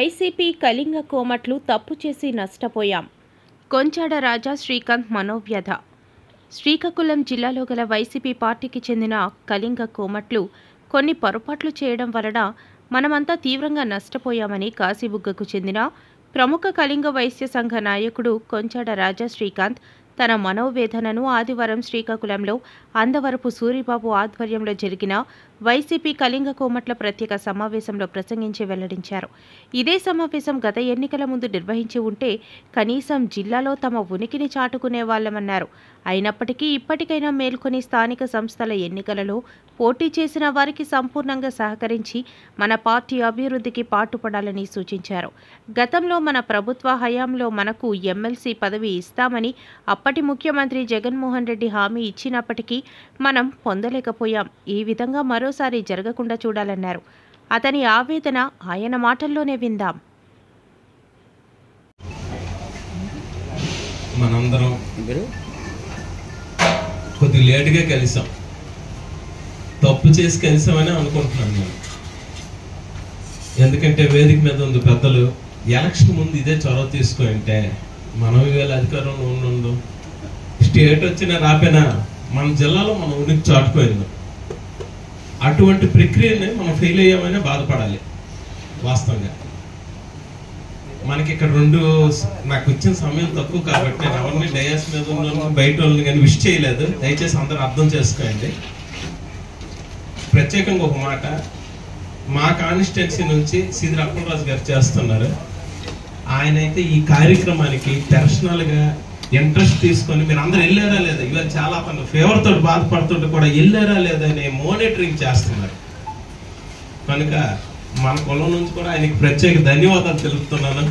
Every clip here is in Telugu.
వైసీపీ కళింగ కోమట్లు తప్పు చేసి నష్టపోయాం. కొంచాడ రాజా శ్రీకాంత్ మనోవ్యధ. శ్రీకాకుళం జిల్లాలో గల వైసీపీ పార్టీకి చెందిన కళింగ కోమట్లు కొన్ని పొరపాట్లు చేయడం వలన మనమంతా తీవ్రంగా నష్టపోయామని కాశీబుగ్గకు చెందిన ప్రముఖ కళింగ వైశ్య సంఘ నాయకుడు కొంచాడ రాజా శ్రీకాంత్ తన మనోవేదనను ఆదివారం శ్రీకాకుళంలో అందవరపు సూరిబాబు ఆధ్వర్యంలో జరిగిన వైసీపీ కళింగ కోమట్ల ప్రత్యేక సమావేశంలో ప్రసంగించి వెల్లడించారు. ఇదే సమావేశం గత ఎన్నికల ముందు నిర్వహించి ఉంటే కనీసం జిల్లాలో తమ ఉనికిని చాటుకునే వాళ్ళమన్నారు. అయినప్పటికీ ఇప్పటికైనా మేల్కొని స్థానిక సంస్థల ఎన్నికలలో పోటీ చేసిన వారికి సంపూర్ణంగా సహకరించి మన పార్టీ అభివృద్ధికి పాటుపడాలని సూచించారు. గతంలో మన ప్రభుత్వ హయాంలో మనకు ఎమ్మెల్సీ పదవి ఇస్తామని అప్పటి ముఖ్యమంత్రి జగన్మోహన్ రెడ్డి హామీ ఇచ్చినప్పటికీ మనం పొందలేకపోయాం. ఈ విధంగా మరోసారి జరగకుండా చూడాలన్నారు. అతని ఆవేదన ఆయన మాటల్లోనే విందాం. మనందరం కొద్ది లేటుగా కలిసాం, తప్పు చేసి కలిసామని అనుకుంటున్నాను నేను. ఎందుకంటే వేదిక మీద ఉంది పెద్దలు, ఎలక్షన్ ముందు ఇదే చొరవ తీసుకుంటే మనం ఇవాళ అధికారంలో ఉండు స్టేట్ వచ్చినా రాపోయినా మన జిల్లాలో మనం ఉనికి చాటుకోయింది. అటువంటి ప్రక్రియని మనం ఫెయిల్ అయ్యామని బాధపడాలి. వాస్తవంగా మనకి ఇక్కడ నాకు వచ్చిన సమయం తక్కువ కాబట్టి నేను ఎవరిని డయాస్ మీద ఉన్న బయట వాళ్ళని కానీ విష్ చేయలేదు. దయచేసి అందరూ అర్థం చేసుకోండి. ప్రత్యేకంగా ఒక మాట, మా కాన్స్టిట్యున్సీ నుంచి సీదిరి అప్పలరాజు గారు చేస్తున్నారు. ఆయన అయితే ఈ కార్యక్రమానికి పర్సనల్గా ఇంట్రెస్ట్ తీసుకొని మీరు అందరూ వెళ్ళారా లేదా, ఇవాళ చాలా తన ఫేవర్ తోటి బాధపడుతుంటే కూడా వెళ్ళారా లేదా అని మానిటరింగ్ చేస్తున్నారు. కనుక మన కులం నుంచి కూడా ఆయనకి ప్రత్యేక ధన్యవాదాలు తెలుపుతున్నాను.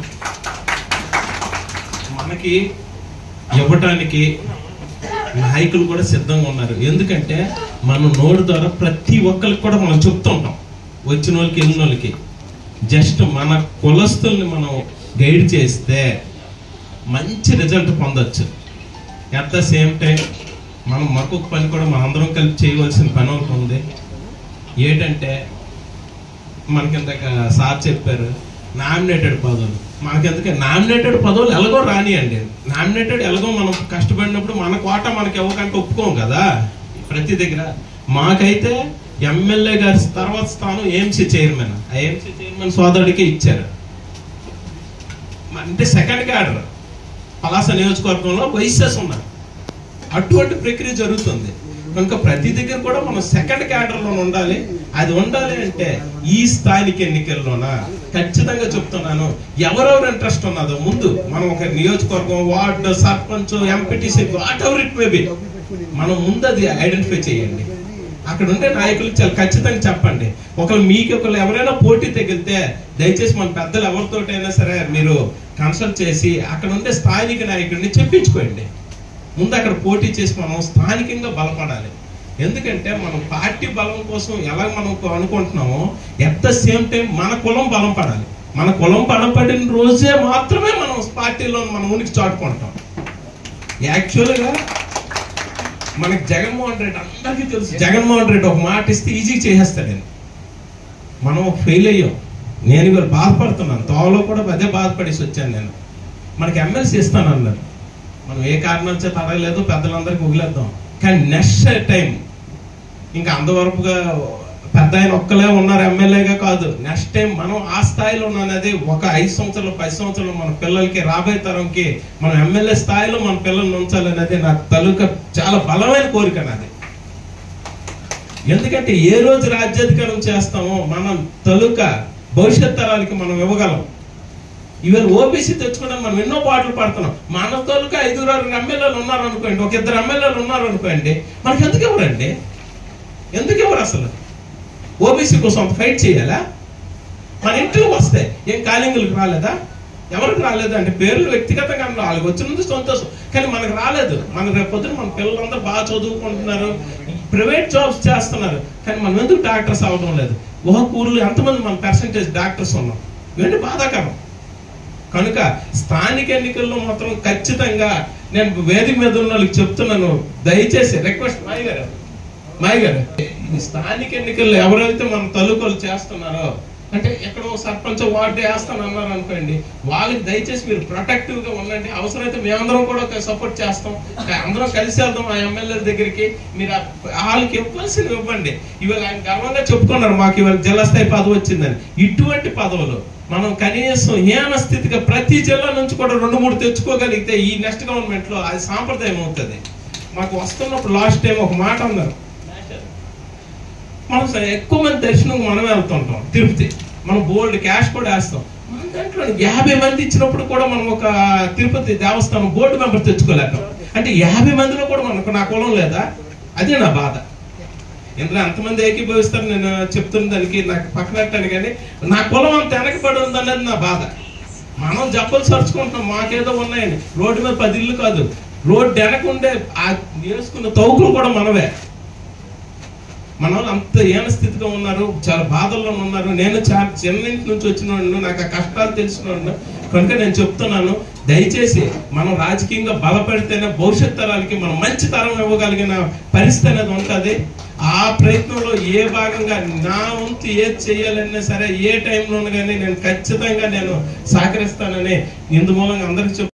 మనకి ఇవ్వటానికి నాయకులు కూడా సిద్ధంగా ఉన్నారు. ఎందుకంటే మనం నోటి ద్వారా ప్రతి ఒక్కరికి కూడా మనం చెప్తుంటాం, వచ్చిన వాళ్ళకి వెళ్ళిన వాళ్ళకి. జస్ట్ మన కులస్తుల్ని మనం గైడ్ చేస్తే మంచి రిజల్ట్ పొందొచ్చు. అట్ ద సేమ్ టైం మనం మరొక పని కూడా మనందరం కలిపి చేయవలసిన పని ఒకటి ఉంది. ఏంటంటే మనకిందాక సార్ చెప్పారు నామినేటెడ్ పదవులు. మనకెందుకే నామినేటెడ్ పదవులు ఎలాగో రానియండి. నామినేటెడ్ ఎలాగో మనం కష్టపడినప్పుడు మన కోట మనకి ఇవ్వకంటే ఒప్పుకోం కదా ప్రతి దగ్గర. మాకైతే ఎమ్మెల్యే గారి తర్వాత స్థానం ఏఎంసీ చైర్మన్, ఆ ఏఎంసీ చైర్మన్ సోదరుడికే ఇచ్చారు. అంటే సెకండ్ క్యాడర్ పలాస నియోజకవర్గంలో వైసెస్ ఉన్నారు. అటువంటి ప్రక్రియ జరుగుతుంది. కనుక ప్రతి దగ్గర కూడా మనం సెకండ్ క్యాడర్లో ఉండాలి. అది ఉండాలి అంటే ఈ స్థానిక ఎన్నికల్లోన ఖచ్చితంగా చెప్తున్నాను, ఎవరెవరు ఇంట్రెస్ట్ ఉన్నదో ముందు మనం ఒక నియోజకవర్గం, ward, sarpanch, MPTC, what ever it may be, మనం ముందు అది ఐడెంటిఫై చేయండి. అక్కడ ఉండే నాయకులకు చాలా ఖచ్చితంగా చెప్పండి. ఒకరు ఎవరైనా పోటీ తగిలితే దయచేసి మన పెద్దలు ఎవరితోటైనా సరే మీరు కన్సల్ట్ చేసి అక్కడ ఉండే స్థానిక నాయకుడిని చెప్పించుకోండి. ముందు అక్కడ పోటీ చేసి మనం స్థానికంగా బలపడాలి. ఎందుకంటే మనం పార్టీ బలం కోసం ఎలా మనం అనుకుంటున్నామో ఎట్ ద సేమ్ టైం మన కులం బలం పడాలి. మన కులం బలపడిన రోజే మాత్రమే మనం పార్టీలో మన ఉనికి చాటుకుంటాం. యాక్చువల్గా మనకి జగన్మోహన్ రెడ్డి అందరికీ తెలుసు, జగన్మోహన్ రెడ్డి ఒక మాట ఇస్తే ఈజీగా చేసేస్తాడని. మనం ఫెయిల్ అయ్యాం. నేను ఇవాళ బాధపడుతున్నాను, తోవలో కూడా అదే బాధపడేసి వచ్చాను నేను. మనకి ఎమ్మెల్సీ ఇస్తాను అన్నారు, మనం ఏ కారణం చేత అడగలేదు, పెద్దలందరికీ వదిలేద్దాం. కానీ నెక్స్ట్ టైం ఇంకా అంతవరకుగా పెద్ద ఆయన ఒక్కలే ఉన్నారు ఎమ్మెల్యేగా కాదు, నెక్స్ట్ టైం మనం ఆ స్థాయిలో ఉన్నది ఒక 5 సంవత్సరాలు 10 సంవత్సరాలు మన పిల్లలకి రాబోయే తరంకి మనం ఎమ్మెల్యే స్థాయిలో మన పిల్లల్ని ఉంచాలనేది నా తలుక చాలా బలమైన కోరిక నాది. ఎందుకంటే ఏ రోజు రాజ్యాధికారం చేస్తామో మనం తలుక భవిష్యత్ తరాలకి మనం ఇవ్వగలం. ఇవాళ ఓబీసీ తెచ్చుకోవడానికి మనం ఎన్నో పాటలు పడుతున్నాం. మన తోలుక 5-6 ఎమ్మెల్యేలు ఉన్నారు అనుకోండి, ఒక 2 ఎమ్మెల్యేలు ఉన్నారు అనుకోండి, మనకి ఎందుకు ఇవ్వరండి? ఎందుకు ఇవ్వరు? అసలు ఓబీసీ కోసం ఫైట్ చేయాలా? మన ఇంట్లోకి వస్తే ఏం కాలింగులకు రాలేదా? ఎవరికి రాలేదు అంటే పేర్లు వ్యక్తిగతంగా వాళ్ళకి వచ్చినందుకు సంతోషం, కానీ మనకు రాలేదు. మన రేపు పొద్దున మన పిల్లలందరూ బాగా చదువుకుంటున్నారు, ప్రైవేట్ జాబ్స్ చేస్తున్నారు, కానీ మనం ఎందుకు డాక్టర్స్ అవ్వడం లేదు? ఒక ఊర్లో ఎంతమంది మన పర్సంటేజ్ డాక్టర్స్ ఉన్నాం? ఇవన్నీ బాధాకరం. కనుక స్థానిక ఎన్నికల్లో మాత్రం ఖచ్చితంగా నేను వేదిక మీద ఉన్న వాళ్ళకి చెప్తున్నాను, దయచేసి రిక్వెస్ట్, మాయ గారు ఈ స్థానిక ఎన్నికల్లో ఎవరైతే మన తలుకలు చేస్తున్నారో అంటే ఎక్కడో సర్పంచ్ వార్డు వేస్తాను అన్నారు అనుకోండి, వాళ్ళకి దయచేసి మీరు ప్రొటెక్టివ్ గా ఉండండి. అవసరమైతే మేమందరం కూడా సపోర్ట్ చేస్తాం, అందరం కలిసి వెళ్దాం ఆ ఎమ్మెల్యేల దగ్గరికి. మీరు వాళ్ళకి ఇవ్వాల్సినవి ఇవ్వండి. ఇవాళ ఆయన గర్వంగా చెప్పుకున్నారు మాకు ఇవాళ జిల్లా స్థాయి పదవి వచ్చిందని. ఇటువంటి పదవులు మనం కనీసం హీన స్థితిగా ప్రతి జిల్లా నుంచి కూడా 2-3 తెచ్చుకోగలిగితే ఈ నెక్స్ట్ గవర్నమెంట్ లో అది సాంప్రదాయం అవుతుంది. మాకు వస్తున్నప్పుడు లాస్ట్ టైం ఒక మాట అన్నారు, మనం ఎక్కువ మంది దర్శనం మనమే వెళ్తుంటాం తిరుపతి, మనం బోల్డ్ క్యాష్ కూడా వేస్తాం. మన దాంట్లో 50 మంది ఇచ్చినప్పుడు కూడా మనం ఒక తిరుపతి దేవస్థానం బోర్డు మెంబర్ తెచ్చుకోలేక, అంటే 50 మందిలో కూడా మనకు నా కులం లేదా? అదే నా బాధ. ఎందుకంటే అంతమంది ఏకీభవిస్తారు నేను చెప్తున్న దానికి, నాకు పక్కనట్టాను, కానీ నా కులం అంత వెనకబడి ఉందనేది నా బాధ. మనం జబ్బలు సరుచుకుంటాం, మాకేదో ఉన్నాయండి. రోడ్డు మీద 10 ఇళ్ళు కాదు, రోడ్డు వెనకుండే ఆ వేసుకున్న తౌకులు కూడా మనవే. మన వాళ్ళు అంత ఏన స్థితిగా ఉన్నారు, చాలా బాధల్లో ఉన్నారు. నేను చాలా చిన్నింటి నుంచి వచ్చిన వాడిని, నాకు ఆ కష్టాలు తెలిసిన వాడిని కనుక నేను చెప్తున్నాను, దయచేసి మనం రాజకీయంగా బలపడితేనే భవిష్యత్ తరాలకి మనం మంచి తరం ఇవ్వగలిగిన పరిస్థితి అనేది ఉంటుంది. ఆ ప్రయత్నంలో ఏ భాగంగా నా వంతు ఏది చేయాలన్నా సరే, ఏ టైంలోనూ కానీ నేను ఖచ్చితంగా నేను సహకరిస్తానని ఇందు మూలంగా అందరికి